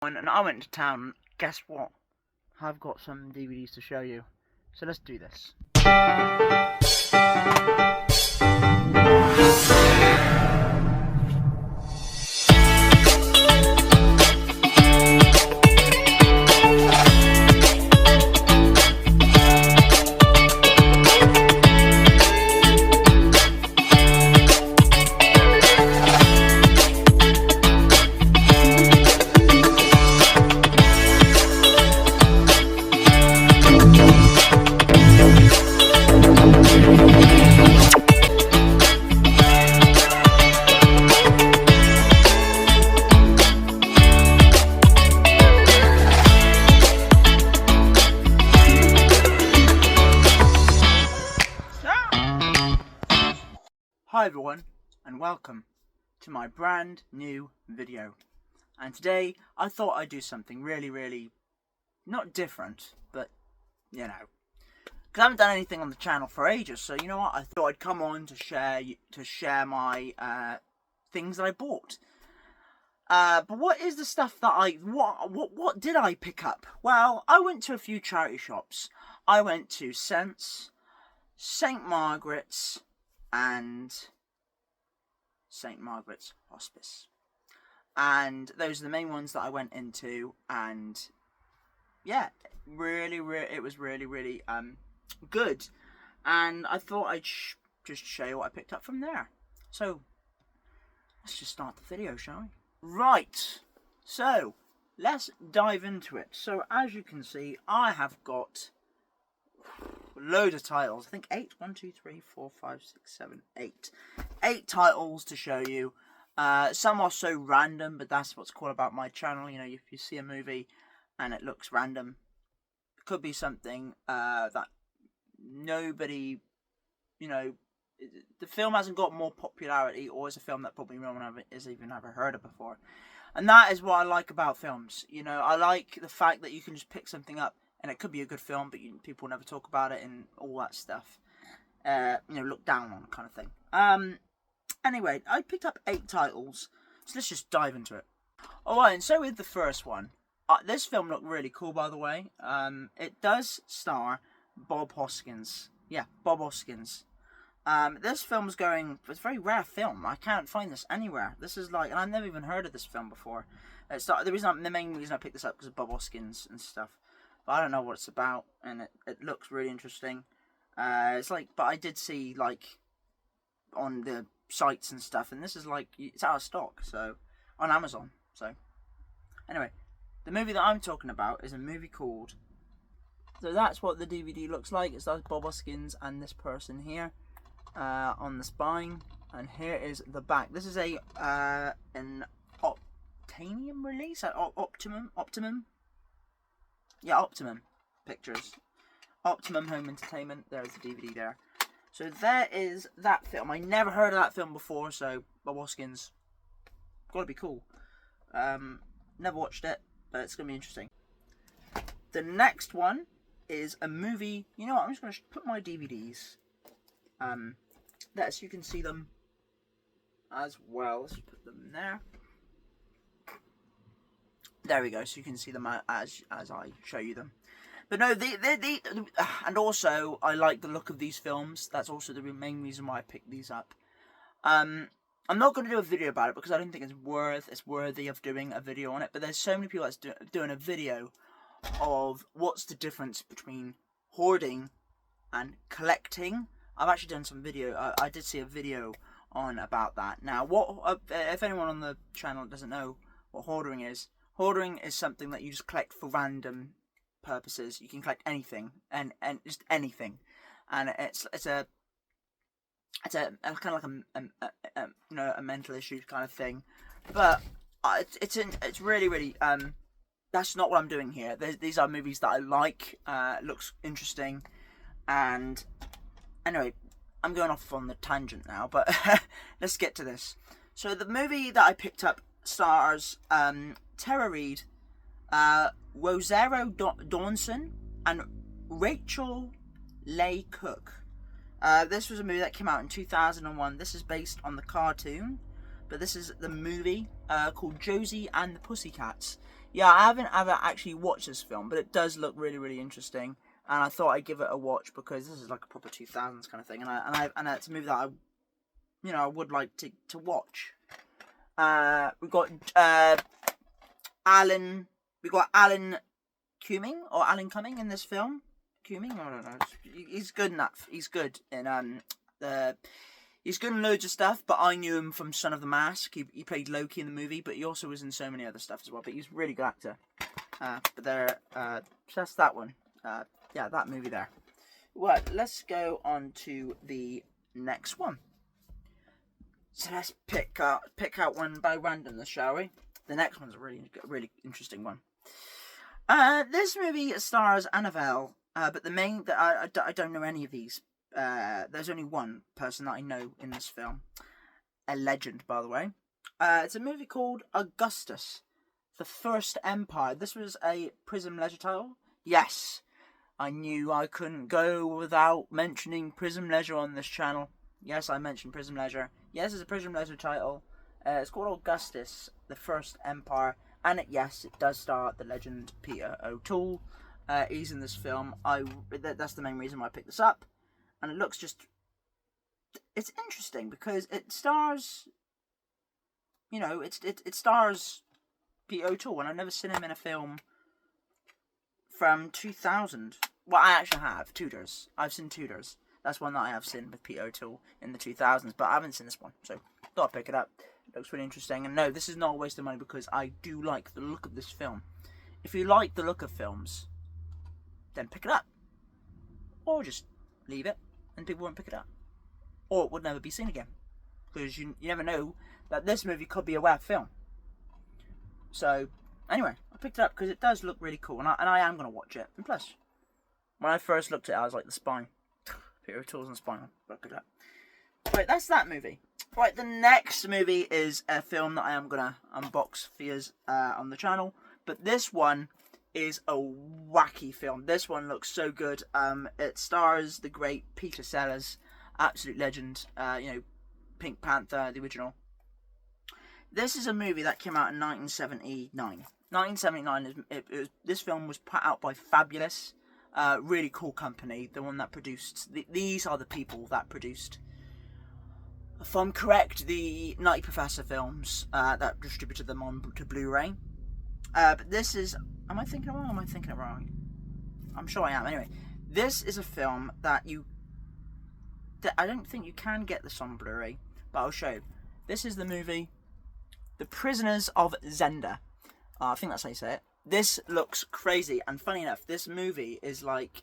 And I went to town. Guess what? I've got some DVDs to show you. So let's do this. Hi everyone, and welcome to my brand new video. And today I thought I'd do something really not different, but you know, because I haven't done anything on the channel for ages. So you know what, I thought I'd come on to share my things that I bought. But what is the stuff that what did I pick up? Well, I went to a few charity shops. I went to Sense, St. Margaret's, and St. Margaret's Hospice, and those are the main ones that I went into. And yeah, it was really good, and I thought I'd just show you what I picked up from there. So let's just start the video, shall we? Right, so let's dive into it. So as you can see, I have got load of titles. I think 8. 1, 2, 3, 4, 5, 6, 7, 8. 8 titles to show you. Some are so random, but that's what's cool about my channel. You know, if you see a movie and it looks random, it could be something that nobody, you know, the film hasn't got more popularity, or is a film that probably no one has even ever heard of before. And that is what I like about films. You know, I like the fact that you can just pick something up and it could be a good film, but people never talk about it and all that stuff. You know, look down on kind of thing. Anyway, I picked up 8 titles, so let's just dive into it. Alright, and so with the first one, this film looked really cool, by the way. It does star Bob Hoskins. Yeah, Bob Hoskins. This film's it's a very rare film. I can't find this anywhere. This is like, and I've never even heard of this film before. The main reason I picked this up because of Bob Hoskins and stuff. But I don't know what it's about, and it looks really interesting. It's like, but I did see like on the sites and stuff, and this is like, it's out of stock, so on Amazon. So anyway, the movie that I'm talking about is a movie called. So that's what the DVD looks like. It's like Bob Hoskins and this person here on the spine, and here is the back. This is an Optanium release, Optimum. Yeah, Optimum Pictures. Optimum Home Entertainment. There's the DVD there. So there is that film. I never heard of that film before, so Bob Hoskins, gotta be cool. Never watched it, but it's gonna be interesting. The next one is a movie. You know what? I'm just gonna put my DVDs there so you can see them as well. Let's put them there. There we go, so you can see them as I show you them. But no, and also I like the look of these films. That's also the main reason why I picked these up. I'm not going to do a video about it because I don't think it's worthy of doing a video on it. But there's so many people that's doing a video of what's the difference between hoarding and collecting. I've actually done some video. I did see a video on about that. Now, if anyone on the channel doesn't know what hoarding is something that you just collect for random purposes. You can collect anything and just anything, and it's a kind of like a mental issue kind of thing. But it's really that's not what I'm doing here. These are movies that I like. Looks interesting, and anyway, I'm going off on the tangent now. But let's get to this. So the movie that I picked up stars Tara Reid, Rosario Dawson, and Rachel Leigh Cook. This was a movie that came out in 2001. This is based on the cartoon, but this is the movie called Josie and the Pussycats. Yeah, I haven't ever actually watched this film, but it does look really, really interesting. And I thought I'd give it a watch because this is like a proper 2000s kind of thing, and it's a movie that I would like to watch. We've got Alan. We got Alan Cumming or Alan Cumming in this film. Cumming, I don't know. He's good enough. He's good in He's good in loads of stuff, but I knew him from Son of the Mask. He played Loki in the movie, but he also was in so many other stuff as well. But he's a really good actor. So that's that one. Yeah, that movie there. Right, let's go on to the next one. So let's pick out one by randomness, shall we? The next one's a really interesting one. This movie stars Annabelle, but the main I don't know any of these. There's only one person that I know in this film. A legend, by the way. It's a movie called Augustus, The First Empire. This was a Prism Leisure title. Yes, I knew I couldn't go without mentioning Prism Leisure on this channel. Yes, I mentioned Prism Leisure. Yes, it's a Prism Leisure title. It's called Augustus, The First Empire. And it does star the legend Peter O'Toole. He's in this film. That's the main reason why I picked this up. And it looks it's interesting because it stars, it stars Peter O'Toole, and I've never seen him in a film from 2000. Well, I actually have. Tudors. I've seen Tudors. That's one that I have seen with Peter O'Toole in the 2000s, but I haven't seen this one, so thought I'd pick it up. It looks really interesting, and no, this is not a waste of money because I do like the look of this film. If you like the look of films, then pick it up. Or just leave it, and people won't pick it up. Or it would never be seen again. Because you never know that this movie could be a web film. So, anyway, I picked it up because it does look really cool, and I am going to watch it. And plus, when I first looked at it, I was like, the spine. Peter O'Toole's on spine. Look at that. Right, that's that movie. Right, the next movie is a film that I am going to unbox for you on the channel. But this one is a wacky film. This one looks so good. It stars the great Peter Sellers, absolute legend. Pink Panther, the original. This is a movie that came out in 1979. 1979. This film was put out by Fabulous, really cool company. The one that produced. These are the people that produced, if I'm correct, the Nutty Professor films that distributed them to Blu-ray. But this is. Am I thinking it wrong? Or am I thinking it wrong? I'm sure I am. Anyway, this is a film that I don't think you can get this on Blu-ray, but I'll show you. This is the movie, The Prisoners of Zenda. I think that's how you say it. This looks crazy, and funny enough, this movie is like,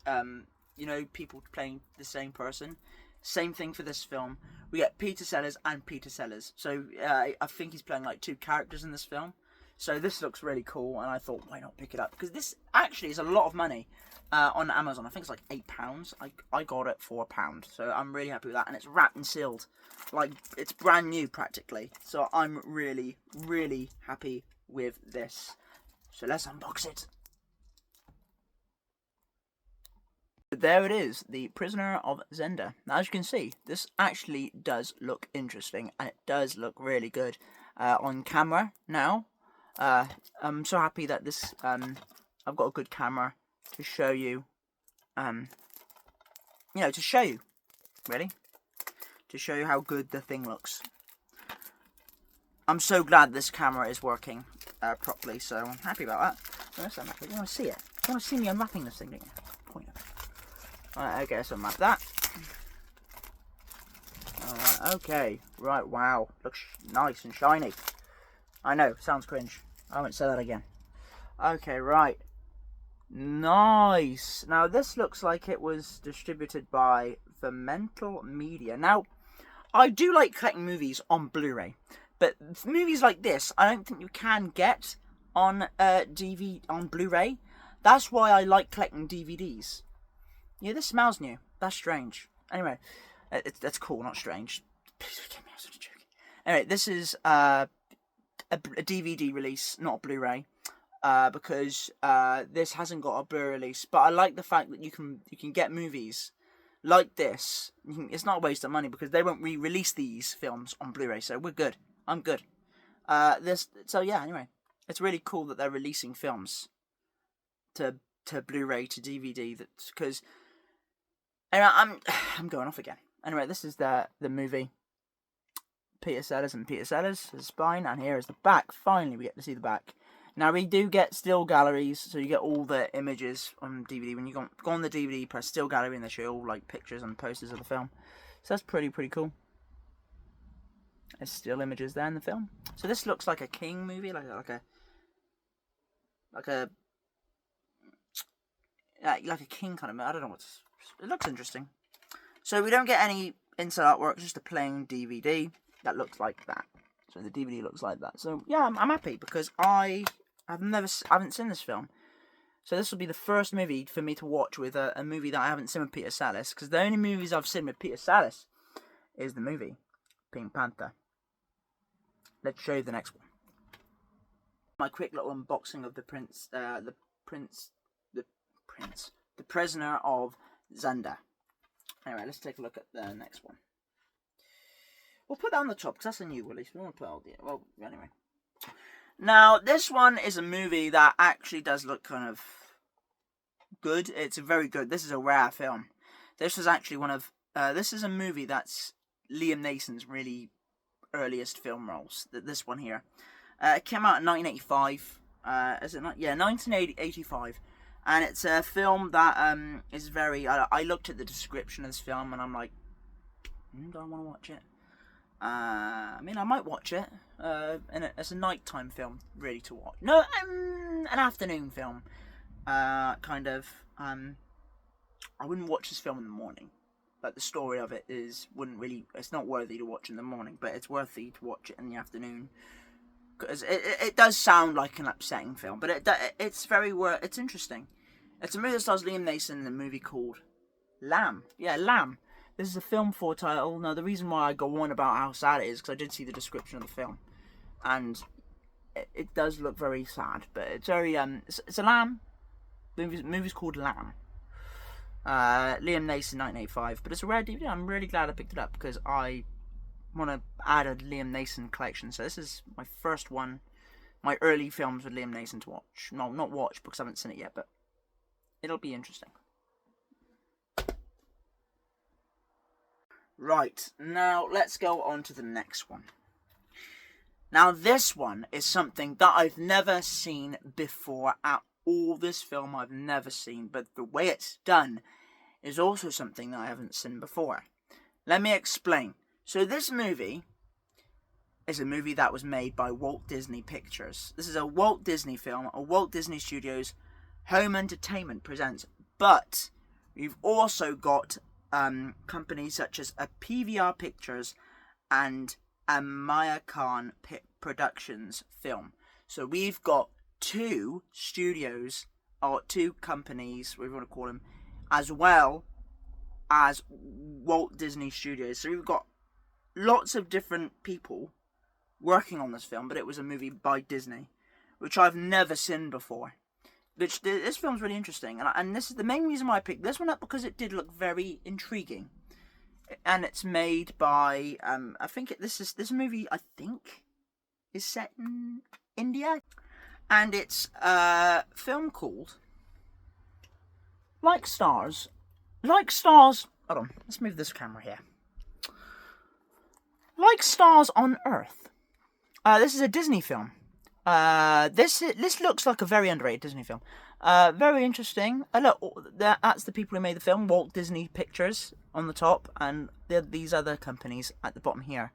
people playing the same person. Same thing for this film. We get Peter Sellers and Peter Sellers. So I think he's playing like two characters in this film. So this looks really cool, and I thought, why not pick it up? Because this actually is a lot of money on Amazon. I think it's like £8. I got it for £1, so I'm really happy with that. And it's wrapped and sealed, like it's brand new practically. So I'm really, really happy with this. So let's unbox it. There it is, The Prisoner of Zenda. Now, as you can see, this actually does look interesting, and it does look really good on camera now. I'm so happy that this, I've got a good camera to show you, to show you, really, to show you how good the thing looks. I'm so glad this camera is working properly, so I'm happy about that. You want to see it? You want to see me unwrapping this thing, don't you? Point it. Alright, okay, so unwrap that. Alright, okay. Right, wow. Looks nice and shiny. I know, sounds cringe. I won't say that again. Okay, right. Nice. Now, this looks like it was distributed by Vermental Media. Now, I do like collecting movies on Blu-ray, but movies like this, I don't think you can get on on Blu-ray. That's why I like collecting DVDs. Yeah, this smells new. That's strange. Anyway, that's cool, not strange. Please forgive me, I was only joking. Anyway, this is a DVD release, not a Blu-ray, because this hasn't got a Blu-ray release. But I like the fact that you can get movies like this. It's not a waste of money because they won't re-release these films on Blu-ray, so we're good. I'm good. So yeah, anyway, it's really cool that they're releasing films to Blu-ray, to DVD. That's because anyway, I'm going off again. Anyway, this is the movie. Peter Sellers and Peter Sellers, the spine, and here is the back. Finally, we get to see the back. Now, we do get still galleries, so you get all the images on DVD. When you go on the DVD, press still gallery, and they show all like pictures and posters of the film. So that's pretty cool. There's still images there in the film. So this looks like a King movie, like a King kind of. I don't know what's. It looks interesting. So we don't get any inside artwork, just a plain DVD that looks like that. So the DVD looks like that. So yeah, I'm happy because I haven't seen this film. So this will be the first movie for me to watch with a movie that I haven't seen with Peter Sellers. Because the only movies I've seen with Peter Sellers is the movie Pink Panther. Let's show you the next one. My quick little unboxing of the Prisoner of Zenda. Anyway, let's take a look at the next one. We'll put that on the top because that's a new release. We won't put all the well. Anyway, now this one is a movie that actually does look kind of good. It's very good. This is a rare film. This was actually one of. This is a movie that's Liam Neeson's really earliest film roles. This one here. It came out in 1985. Is it not? Yeah, 1985. And it's a film that is very. I looked at the description of this film and I'm like, do I want to watch it? I mean, I might watch it. And it's a nighttime film, really, to watch. No, an afternoon film. Kind of. I wouldn't watch this film in the morning. Like the story of it wouldn't really. It's not worthy to watch in the morning, but it's worthy to watch it in the afternoon. Because it does sound like an upsetting film, but it's interesting. It's a movie that stars Liam Neeson in a movie called Lamb. Yeah, Lamb. This is a film for title. Now, the reason why I go on about how sad it is because I did see the description of the film, and it does look very sad. But it's very it's a Lamb. The movie's called Lamb. Liam Neeson, 1985. But it's a rare DVD. I'm really glad I picked it up because I want to add a Liam Neeson collection. So this is my first one, my early films with Liam Neeson to watch. No, not watch because I haven't seen it yet, but it'll be interesting. Right, now let's go on to the next one. Now this one is something that I've never seen before at all. This film I've never seen, but the way it's done is also something that I haven't seen before. Let me explain. So this movie is a movie that was made by Walt Disney Pictures. This is a Walt Disney film, a Walt Disney Studios Home Entertainment presents. But we've also got companies such as a PVR Pictures and a Maya Khan Productions film. So we've got two studios, or two companies, whatever you want to call them, as well as Walt Disney Studios. So we've got lots of different people working on this film, but it was a movie by Disney, which I've never seen before. This film's really interesting, and this is the main reason why I picked this one up, because it did look very intriguing. And it's made by I think this movie I think is set in India, and it's a film called Like Stars. Hold on, let's move this camera here. Like Stars on Earth. This is a Disney film. This looks like a very underrated Disney film. Very interesting. Look, that's the people who made the film, Walt Disney Pictures on the top, and these other companies at the bottom here.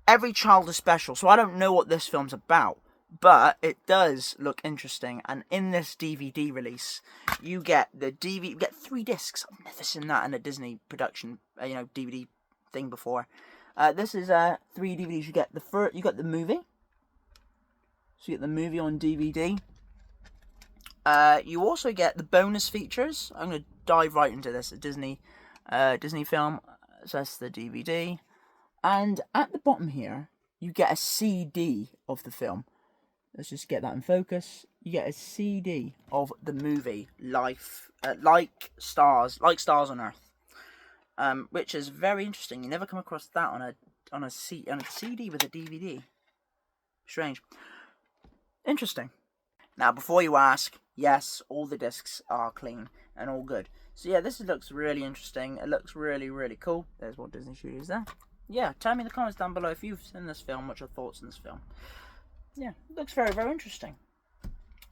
Every child is special, so I don't know what this film's about, but it does look interesting. And in this DVD release, you get you get 3 discs. I've never seen that in a Disney production, DVD thing before. This is 3 DVDs. You get the movie. So you get the movie on DVD. You also get the bonus features. I'm going to dive right into this. A Disney film. So that's the DVD. And at the bottom here, you get a CD of the film. Let's just get that in focus. You get a CD of the movie Like Stars on Earth. Which is very interesting. You never come across that on a CD with a DVD. Strange. Interesting. Now, before you ask, yes, all the discs are clean and all good. So yeah, this looks really interesting. It looks really, really cool. There's Walt Disney Studios there. Yeah, tell me in the comments down below if you've seen this film, what's your thoughts on this film. Yeah, it looks very, very interesting.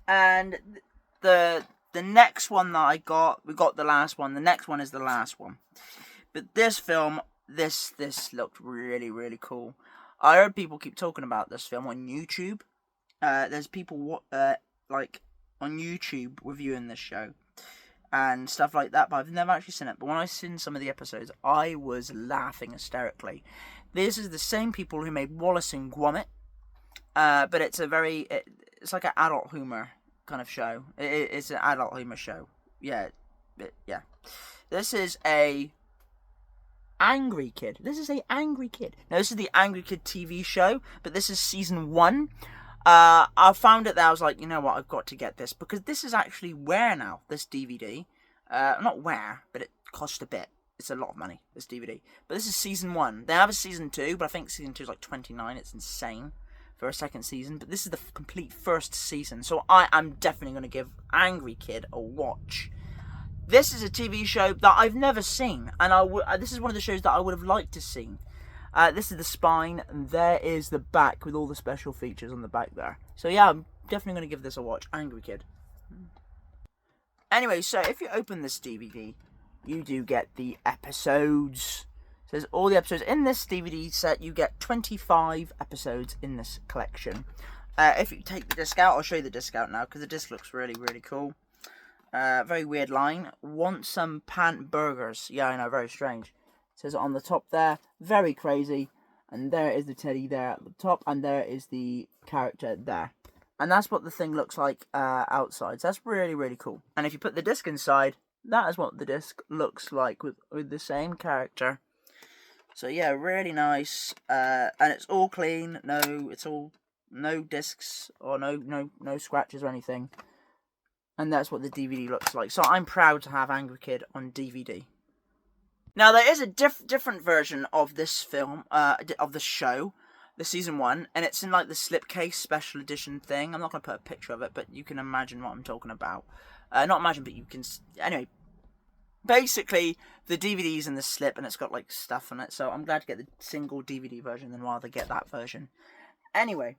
And the next one that I got, we got the last one. The next one is the last one. But this film, this looked really, really cool. I heard people keep talking about this film on YouTube. There's people like on YouTube reviewing this show and stuff like that, but I've never actually seen it. But when I seen some of the episodes, I was laughing hysterically. This is the same people who made Wallace and Gromit, but it's it's like an adult humor kind of show. It's an adult humor show. Yeah. This is a Angry Kid. This is a Angry Kid. Now, this is the Angry Kid TV show, but this is season 1. I found it that I was like, you know what, I've got to get this, because this is actually rare now, this DVD. Not rare, but it cost a bit. It's a lot of money, this DVD. But this is season 1. They have a season 2, but I think season 2 is like $29. It's insane for a second season. But this is the complete first season, so I am definitely going to give Angry Kid a watch. This is a TV show that I've never seen, and this is one of the shows that I would have liked to see. This is the spine, and there is the back with all the special features on the back there. So yeah, I'm definitely going to give this a watch. Angry Kid. Anyway, so if you open this DVD, you do get the episodes. So there's all the episodes. In this DVD set, you get 25 episodes in this collection. If you take the disc out, I'll show you the disc out now, because the disc looks really, really cool. Very weird line. Want some pant burgers. Yeah, I know, very strange. It says it on the top there. Very crazy. And there is the teddy there at the top. And there is the character there. And that's what the thing looks like outside. So that's really, really cool. And if you put the disc inside, that is what the disc looks like with the same character. So yeah, really nice. And it's all clean. No discs or no scratches or anything. And that's what the DVD looks like. So I'm proud to have Angry Kid on DVD. Now, there is a different version of this film, of the show, the season 1, and it's in like the slipcase special edition thing. I'm not going to put a picture of it, but you can imagine what I'm talking about. Not imagine, but you can... Anyway, basically, the DVD's in the slip, and it's got like stuff on it, so I'm glad to get the single DVD version than rather get that version. Anyway,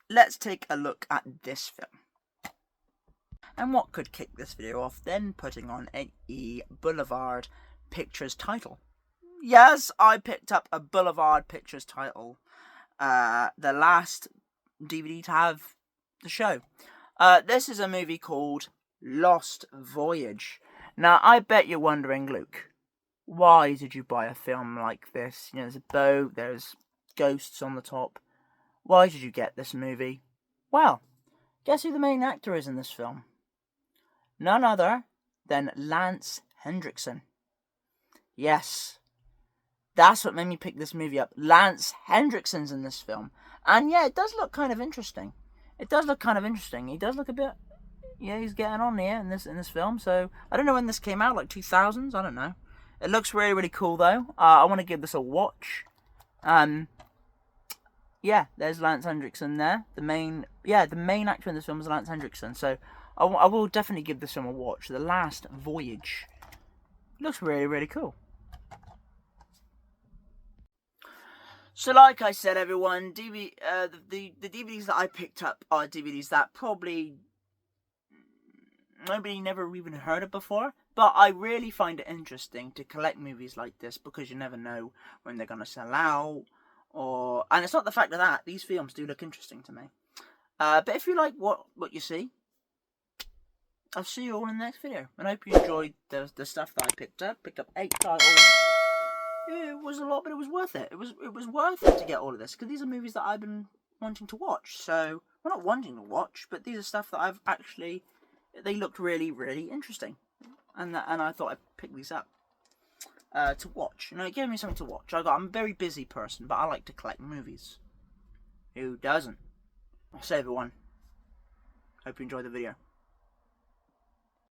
let's take a look at this film. And what could kick this video off than putting on a Boulevard Pictures title? Yes, I picked up a Boulevard Pictures title. The last DVD to have the show. This is a movie called Lost Voyage. Now, I bet you're wondering, Luke, why did you buy a film like this? You know, there's a boat, there's ghosts on the top. Why did you get this movie? Well, guess who the main actor is in this film? None other than Lance Hendrickson. Yes, that's what made me pick this movie up. Lance Hendrickson's in this film. And yeah, it does look kind of interesting. He does look a bit... Yeah, he's getting on here in this film. So, I don't know when this came out, like 2000s? I don't know. It looks really, really cool, though. I want to give this a watch. Yeah, there's Lance Hendrickson there. The main actor in this film is Lance Hendrickson. So, I will definitely give this film a watch. The Last Voyage. Looks really, really cool. So, like I said, everyone, the DVDs that I picked up are DVDs that probably nobody never even heard of before. But I really find it interesting to collect movies like this because you never know when they're going to sell out. And it's not the fact of that. These films do look interesting to me. But if you like what you see, I'll see you all in the next video. And I hope you enjoyed the stuff that I picked up. Picked up 8 titles. It was a lot, but it was worth it. It was worth it to get all of this because these are movies that I've been wanting to watch. So, well, not wanting to watch, but these are stuff that I've actually... They looked really, really interesting. And I thought I'd pick these up to watch. You know, it gave me something to watch. I'm a very busy person, but I like to collect movies. Who doesn't? I'll say, everyone, hope you enjoyed the video.